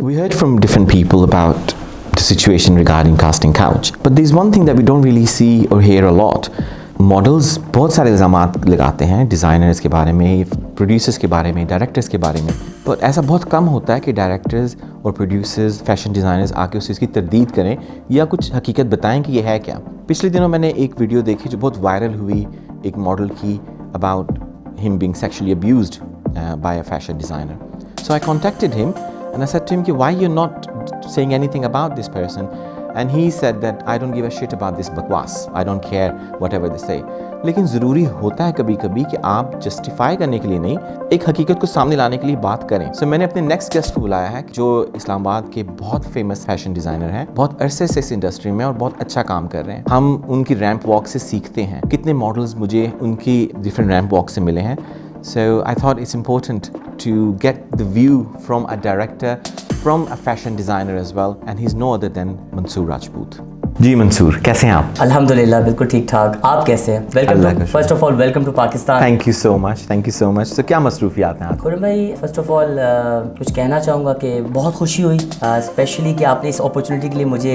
We heard from different people about the situation regarding casting couch, but there's one thing that we don't really see or hear a lot. Models बहुत सारे इल्ज़ामात लगाते हैं designers के बारे में, producers के बारे में, डायरेक्टर्स के बारे में, पर ऐसा बहुत कम होता है कि डायरेक्टर्स और प्रोड्यूसर्स, फैशन डिज़ाइनर्स आके उस चीज़ की तरदीद करें या कुछ हकीकत बताएं कि ये है क्या। पिछले दिनों मैंने एक वीडियो देखी जो बहुत वायरल हुई एक मॉडल की about him being sexually abused by a fashion designer. So I contacted him and I said to him कि why you're not saying anything about this person, and he said that I don't give a shit about this बकवास, I don't care whatever they say। लेकिन ज़रूरी होता है कभी कभी कि आप जस्टिफाई करने के लिए नहीं, एक हकीकत को सामने लाने के लिए बात करें। So मैंने अपने नेक्स्ट गेस्ट को बुलाया है जो इस्लामाबाद के बहुत फेमस फैशन डिज़ाइनर हैं, बहुत अरसे से इस इंडस्ट्री में और बहुत अच्छा काम कर रहे हैं। हम उनकी रैंप वॉक से सीखते हैं, कितने मॉडल्स मुझे उनकी डिफरेंट रैंप वॉक से मिले हैं। So I thought it's important to get the view from a director, from a fashion designer as well, and he's no other than Mansoor Rajput। जी मंसूर, कैसे हैं आप? अल्हम्दुलिल्लाह बिल्कुल ठीक ठाक। आप कैसे हैं? Welcome, first of all welcome to Pakistan. Thank you so much, thank you so much. तो क्या मसरूफियात हैं आप? खुरम भाई, फर्स्ट ऑफ ऑल कुछ कहना चाहूँगा कि बहुत खुशी हुई, स्पेशली कि आपने इस अपॉर्चुनिटी के लिए मुझे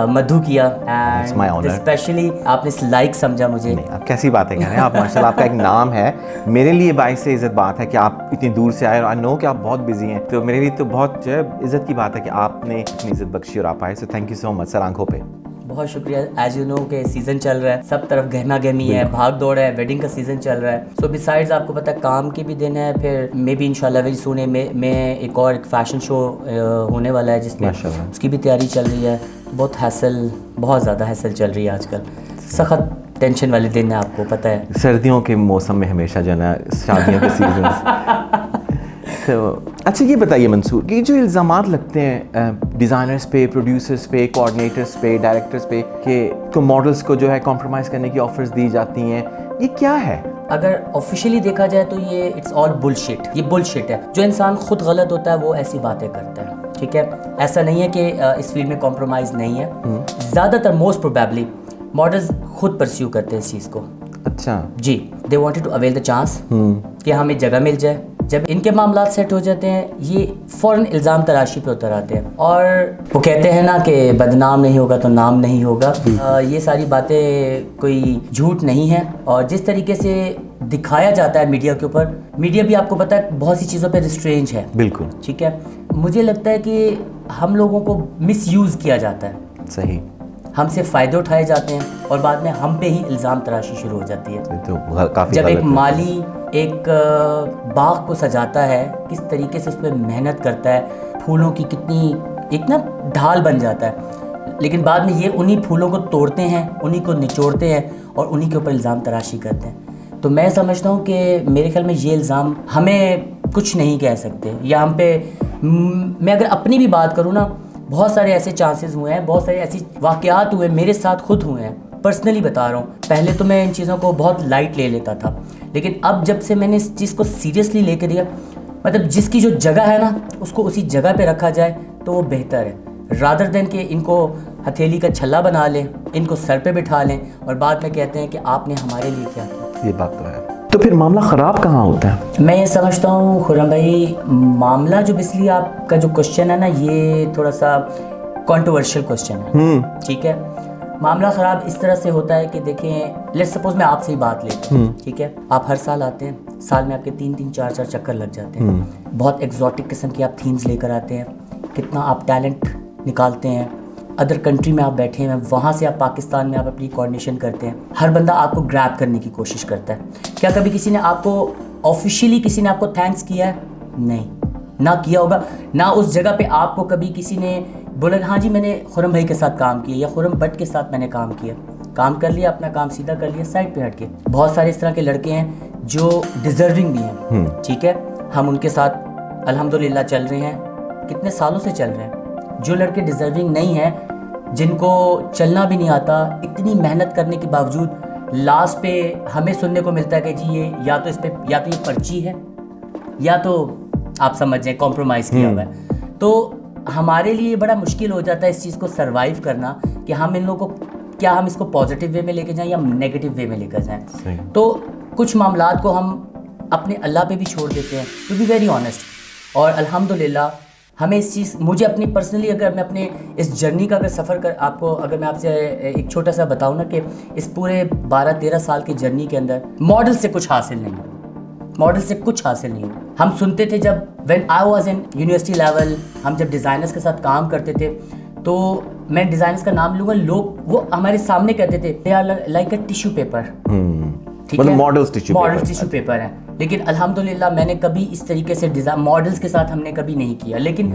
मदऊ किया, एंड स्पेशली आपने इस लाइक समझा मुझे। नहीं, आप कैसी बातें कह रहे हैं आप, माशाल्लाह आपका एक नाम है। मेरे लिए बाइस से इज़्ज़त बात है कि आप इतनी दूर से आए, और आई नो कि आप बहुत बिजी हैं, तो मेरे लिए तो बहुत जो है इज़्ज़त की बात है कि आपने इतनी इज़्ज़त बख्शी और आप आए। सो thank you so much sir, आंखों पे। बहुत शुक्रिया। एज यू नो के सीज़न चल रहा है, सब तरफ गहमा गहमी है, भाग दौड़ है, वेडिंग का सीज़न चल रहा है। सो बिसाइड्स आपको पता है काम के भी दिन है, फिर मे बी इंशाल्लाह वेरी सून में एक और एक फ़ैशन शो होने वाला है जिसमें उसकी भी तैयारी चल रही है। बहुत हैसल, बहुत ज़्यादा हैसल चल रही है आजकल, सख्त टेंशन वाले दिन है, आपको पता है। सर्दियों के मौसम में हमेशा जो है शादियों के सीजन। तो अच्छा ये बताइए मंसूर कि जो इल्ज़ामात लगते हैं डिज़ाइनर्स पे, प्रोड्यूसर्स पे, कोऑर्डिनेटर्स पे, डायरेक्टर्स पे कि मॉडल्स को जो है कॉम्प्रोमाइज़ करने की ऑफर्स दी जाती हैं, ये क्या है? अगर ऑफिशियली देखा जाए तो ये इट्स ऑल बुलशिट, ये बुलशिट है। जो इंसान खुद गलत होता है वो ऐसी बातें करता है, ठीक है। ऐसा नहीं है कि इस फील्ड में कॉम्प्रोमाइज़ नहीं है। ज़्यादातर मोस्ट प्रोबेबली मॉडल्स खुद परस्यू करते हैं इस चीज़ को। अच्छा जी, they wanted to avail the chance कि हमें जगह मिल जाए। जब इनके मामलात सेट हो जाते हैं ये फ़ौरन इल्ज़ाम तराशी पे उतर आते हैं, और वो कहते हैं ना कि बदनाम नहीं होगा तो नाम नहीं होगा। ये सारी बातें कोई झूठ नहीं है, और जिस तरीके से दिखाया जाता है मीडिया के ऊपर, मीडिया भी आपको पता है बहुत सी चीज़ों पे रिस्ट्रेंज है। बिल्कुल ठीक है। मुझे लगता है कि हम लोगों को मिसयूज़ किया जाता है, सही, हमसे फ़ायदे उठाए जाते हैं, और बाद में हम पे ही इल्ज़ाम तराशी शुरू हो जाती है। तो काफ़ी जब एक माली एक बाग को सजाता है, किस तरीके से उस पर मेहनत करता है, फूलों की कितनी एक ना ढाल बन जाता है, लेकिन बाद में ये उन्हीं फूलों को तोड़ते हैं, उन्हीं को निचोड़ते हैं और उन्हीं के ऊपर इल्ज़ाम तराशी करते हैं। तो मैं समझता हूँ कि मेरे ख्याल में ये इल्ज़ाम हमें कुछ नहीं कह सकते, या हम पे, मैं अगर अपनी भी बात करूँ ना, बहुत सारे ऐसे चांसेस हुए हैं, बहुत सारे ऐसी वाक़यात हुए, मेरे साथ खुद हुए हैं, पर्सनली बता रहा हूँ। पहले तो मैं इन चीज़ों को बहुत लाइट ले लेता था, लेकिन अब जब से मैंने इस चीज़ को सीरियसली लेकर दिया, मतलब जिसकी जो जगह है ना उसको उसी जगह पे रखा जाए तो वो बेहतर है, रादर देन कि इनको हथेली का छल्ला बना लें, इनको सर पे बिठा लें और बाद में कहते हैं कि आपने हमारे लिए क्या किया। ये बात तो है। तो फिर मामला ख़राब कहाँ होता है? मैं ये समझता हूँ खुरम भाई, मामला जो इसलिए आपका जो क्वेश्चन है ना, ये थोड़ा सा कंट्रोवर्शियल क्वेश्चन है, ठीक है। मामला ख़राब इस तरह से होता है कि देखें, लेट्स सपोज मैं आपसे ही बात लेता हूँ, ठीक है। आप हर साल आते हैं, साल में आपके 3-3, 4-4 चक्कर लग जाते हैं, बहुत एग्जॉटिक किस्म की आप थीम्स लेकर आते हैं, कितना आप टैलेंट निकालते हैं। अदर कंट्री में आप बैठे हैं, वहाँ से आप पाकिस्तान में आप अपनी कोऑर्डिनेशन करते हैं, हर बंदा आपको ग्रैब करने की कोशिश करता है। क्या कभी किसी ने आपको ऑफिशियली किसी ने आपको थैंक्स किया है? नहीं, ना किया होगा। ना उस जगह पे आपको कभी किसी ने बोला हाँ जी मैंने खुरम भाई के साथ काम किया या खुरम भट्ट के साथ मैंने काम किया, काम कर लिया, अपना काम सीधा कर लिया, साइड पे हट के। बहुत सारे इस तरह के लड़के हैं जो डिज़र्विंग भी हैं, ठीक है, हम उनके साथ अल्हम्दुलिल्लाह चल रहे हैं, कितने सालों से चल रहे हैं। जो लड़के डिज़र्विंग नहीं हैं, जिनको चलना भी नहीं आता, इतनी मेहनत करने के बावजूद लास्ट पे हमें सुनने को मिलता है कि जी ये या तो इस पे या तो ये पर्ची है या तो आप समझ जाए कॉम्प्रोमाइज़ किया हुआ है। तो हमारे लिए बड़ा मुश्किल हो जाता है इस चीज़ को सरवाइव करना कि हम इन लोगों को क्या हम इसको पॉजिटिव वे में लेकर जाएं या नेगेटिव वे में लेकर जाएं। तो कुछ मामलात को हम अपने अल्लाह पे भी छोड़ देते हैं, टू बी वेरी ऑनेस्ट। और अल्हम्दुलिल्लाह हमें इस चीज़, मुझे अपनी पर्सनली, अगर मैं अपने इस जर्नी का अगर सफ़र कर आपको, अगर मैं आपसे एक छोटा सा बताऊँ ना, कि इस पूरे 12-13 साल की जर्नी के अंदर मॉडल से कुछ हासिल नहीं, मॉडल से कुछ हासिल नहीं। हम सुनते थे जब when I was in university level, हम जब डिज़ाइनर्स के साथ काम करते थे, तो मैं डिज़ाइनर्स का नाम लूँगा, लोग वो हमारे सामने कहते थे they are like a tissue paper, ठीक है, मॉडल्स टिश्यू पेपर है। लेकिन अल्हम्दुलिल्लाह मैंने कभी इस तरीके से डिज़ाइन मॉडल्स के साथ हमने कभी नहीं किया, लेकिन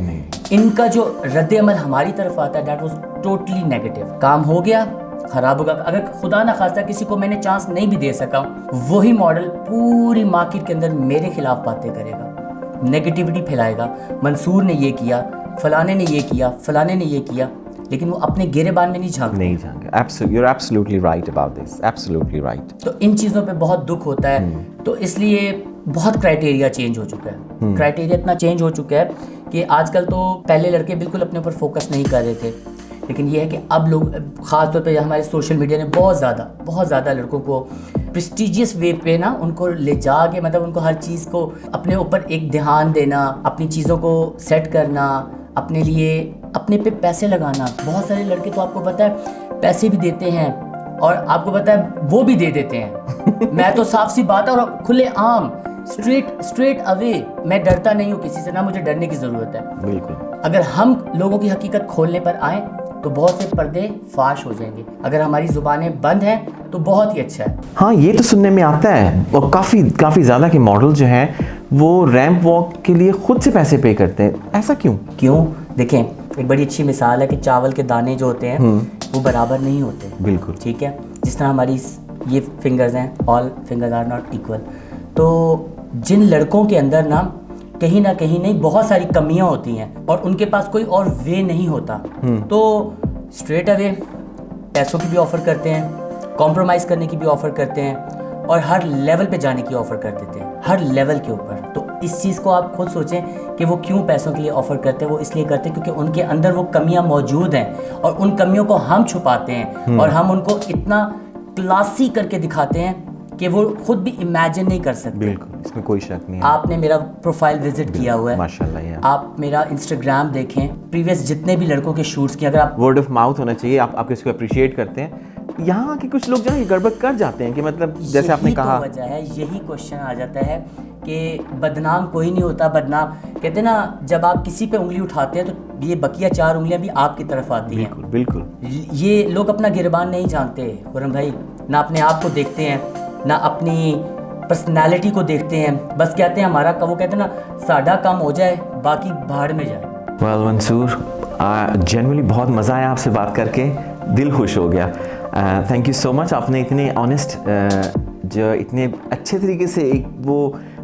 इनका जो रद्द अमल हमारी तरफ आता है दैट वाज टोटली नेगेटिव। काम हो गया, ख़राब होगा, अगर खुदा ना खास्ता किसी को मैंने चांस नहीं भी दे सका, वही मॉडल पूरी मार्केट के अंदर मेरे खिलाफ बातें करेगा, नेगेटिविटी फैलाएगा, मंसूर ने ये किया, फलाने ने ये किया, फलाने ने ये किया, लेकिन वो अपने गिरेबान में नहीं झांकते। You're absolutely right about this. Absolutely right. तो इन चीज़ों पे बहुत दुख होता है। तो इसलिए बहुत क्राइटेरिया चेंज हो चुका है, क्राइटेरिया इतना चेंज हो चुका है कि आजकल तो पहले लड़के बिल्कुल अपने ऊपर फोकस नहीं कर रहे थे, लेकिन ये है कि अब लोग, ख़ास तौर पे हमारे सोशल मीडिया ने बहुत ज़्यादा लड़कों को प्रेस्टिजियस वे पे ना उनको ले जा के, मतलब उनको हर चीज़ को अपने ऊपर एक ध्यान देना, अपनी चीज़ों को सेट करना, अपने लिए अपने पे पैसे लगाना। बहुत सारे लड़के तो आपको पता है पैसे भी देते हैं और आपको पता है वो भी दे देते हैं। मैं तो साफ सी बात है, और खुले आम स्ट्रेट अवे, मैं डरता नहीं हूँ किसी से, ना मुझे डरने की ज़रूरत है। बिल्कुल। अगर हम लोगों की हकीकत खोलने पर आए तो बहुत से पर्दे फाश हो जाएंगे, अगर हमारी ज़ुबानें बंद हैं तो बहुत ही अच्छा है। हाँ, ये तो सुनने में आता है, और काफ़ी ज़्यादा के मॉडल जो हैं वो रैंप वॉक के लिए खुद से पैसे पे करते हैं। ऐसा क्यों? देखें, एक बड़ी अच्छी मिसाल है कि चावल के दाने जो होते हैं वो बराबर नहीं होते। बिल्कुल, ठीक है, जिस तरह हमारी ये फिंगर्स हैं, all fingers are not equal. तो जिन लड़कों के अंदर ना कहीं नहीं बहुत सारी कमियां होती हैं और उनके पास कोई और वे नहीं होता, तो स्ट्रेट अवे पैसों की भी ऑफ़र करते हैं, कॉम्प्रोमाइज़ करने की भी ऑफ़र करते हैं, और हर लेवल पे जाने की ऑफ़र कर देते हैं, हर लेवल के ऊपर। तो इस चीज़ को आप खुद सोचें कि वो क्यों पैसों के लिए ऑफ़र करते हैं। वो इसलिए करते हैं क्योंकि उनके अंदर वो कमियां मौजूद हैं और उन कमियों को हम छुपाते हैं और हम उनको इतना क्लासी करके दिखाते हैं कि वो खुद भी इमेजिन नहीं कर सकते। बिल्कुल, इसमें कोई शक नहीं है। आपने मेरा प्रोफाइल विजिट किया हुआ है, माशाल्लाह यार। आप मेरा इंस्टाग्राम देखें, प्रीवियस जितने भी लड़कों के शूट्स किए, अगर आप वर्ड ऑफ माउथ होना चाहिए, आप किसको अप्रिशिएट करते हैं। यहाँ के कुछ लोग जो है गड़बड़ कर जाते हैं कि मतलब जैसे आपने कहा, तो वजह है, यही क्वेश्चन आ जाता है कि बदनाम कोई नहीं होता, बदनाम कहते हैं ना, जब आप किसी पे उंगली उठाते हैं तो ये बकिया 4 उंगलियां भी आपकी तरफ आती हैं। बिल्कुल। ये लोग अपना गिरबान नहीं जानते खुर्रम भाई, ना अपने आप को देखते हैं, ना अपनी पर्सनालिटी को देखते हैं, बस कहते हैं हमारा, वो कहते हैं ना, साडा काम हो जाए बाकी भाड़ में जाए। वेल मंसूर, जनरली बहुत मज़ा आया आपसे बात करके, दिल खुश हो गया। थैंक यू सो मच, आपने इतने ऑनेस्ट जो इतने अच्छे तरीके से एक वो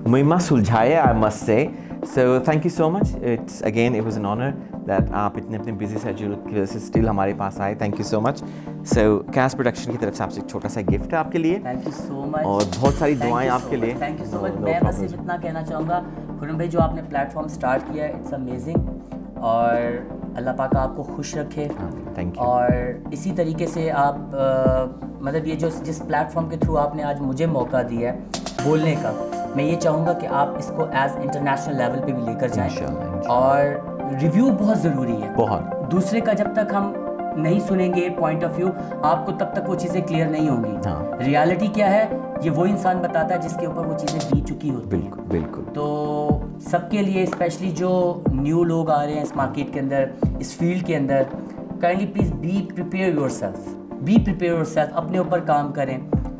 मुहिमा सुलझाया, I must say. So thank you so much, it was an honour that आप इतने अपने बिजी शेड्यूल की वजह से स्टिल हमारे पास आए। Thank you so much. So cash production की तरफ से आपसे एक छोटा सा गिफ्ट है आपके लिए। थैंक यू सो मच, और बहुत सारी दुआएं आपके लिए। Thank you so much. मैं बस सिर्फ इतना कहना चाहूँगा खुर्रम भाई, जो आपने प्लेटफॉर्म स्टार्ट किया है, इट्स अमेजिंग, और अल्लाह पाक आपको खुश रखे। Thank you. और इसी तरीके से आप मतलब ये जो जिस प्लेटफॉर्म के थ्रू आपने आज मुझे मौका दिया है बोलने का, मैं ये चाहूँगा कि आप इसको एज इंटरनेशनल लेवल पे भी लेकर जाएं। इंशाल्लाह। और रिव्यू बहुत ज़रूरी है, बहुत। दूसरे का जब तक हम नहीं सुनेंगे पॉइंट ऑफ व्यू, आपको तब तक वो चीज़ें क्लियर नहीं होंगी। हाँ। रियलिटी क्या है ये वो इंसान बताता है जिसके ऊपर वो चीज़ें बीत चुकी होती हैं। बिल्कुल। तो सबके लिए, स्पेशली जो न्यू लोग आ रहे हैं इस मार्केट के अंदर, इस फील्ड के अंदर, kindly please be prepare yourself, अपने ऊपर काम करें,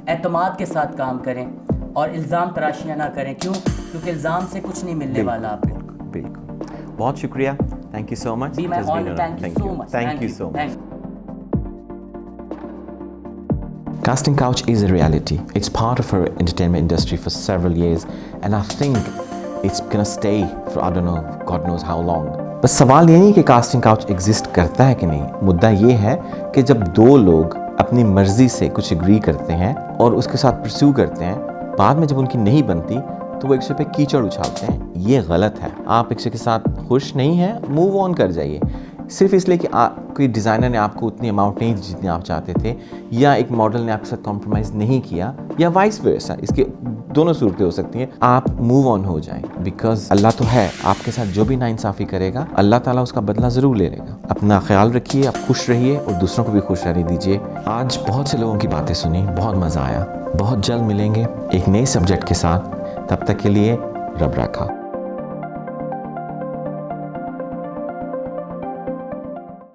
एतमाद के साथ काम करें और इल्ज़ाम तराशियाँ ना करें। क्योंकि इल्ज़ाम से कुछ नहीं मिलने वाला आपको। बिल्कुल। बहुत शुक्रिया, thank you so much. Be my honour, thank you so much. Thank you so much. Casting Couch is a reality. It's part of our entertainment industry for several years, and I think it's gonna stay for, I don't know, God knows how long. बस सवाल ये नहीं कि casting couch exist करता है कि नहीं, मुद्दा ये है कि जब दो लोग अपनी मर्जी से कुछ एग्री करते हैं और उसके साथ परस्यू करते हैं, बाद में जब उनकी नहीं बनती तो वो एक दूसरे पे कीचड़ उछालते हैं। ये गलत है। आप एक दूसरे के साथ खुश नहीं हैं, मूव ऑन कर जाइए। सिर्फ इसलिए कि कोई डिज़ाइनर ने आपको उतनी अमाउंट नहीं दी जितनी आप चाहते थे, या एक मॉडल ने आपके साथ कॉम्प्रोमाइज़ नहीं किया, या वाइस वर्सा, इसके दोनों सूरतें हो सकती हैं, आप मूव ऑन हो जाएं, बिकॉज अल्लाह तो है आपके साथ, जो भी नाइंसाफ़ी करेगा अल्लाह ताला उसका बदला ज़रूर ले लेगा। अपना ख्याल रखिए, आप खुश रहिए और दूसरों को भी खुश रहने दीजिए। आज बहुत से लोगों की बातें सुनी, बहुत मज़ा आया। बहुत जल्द मिलेंगे एक नए सब्जेक्ट के साथ, तब तक के लिए रब रखा।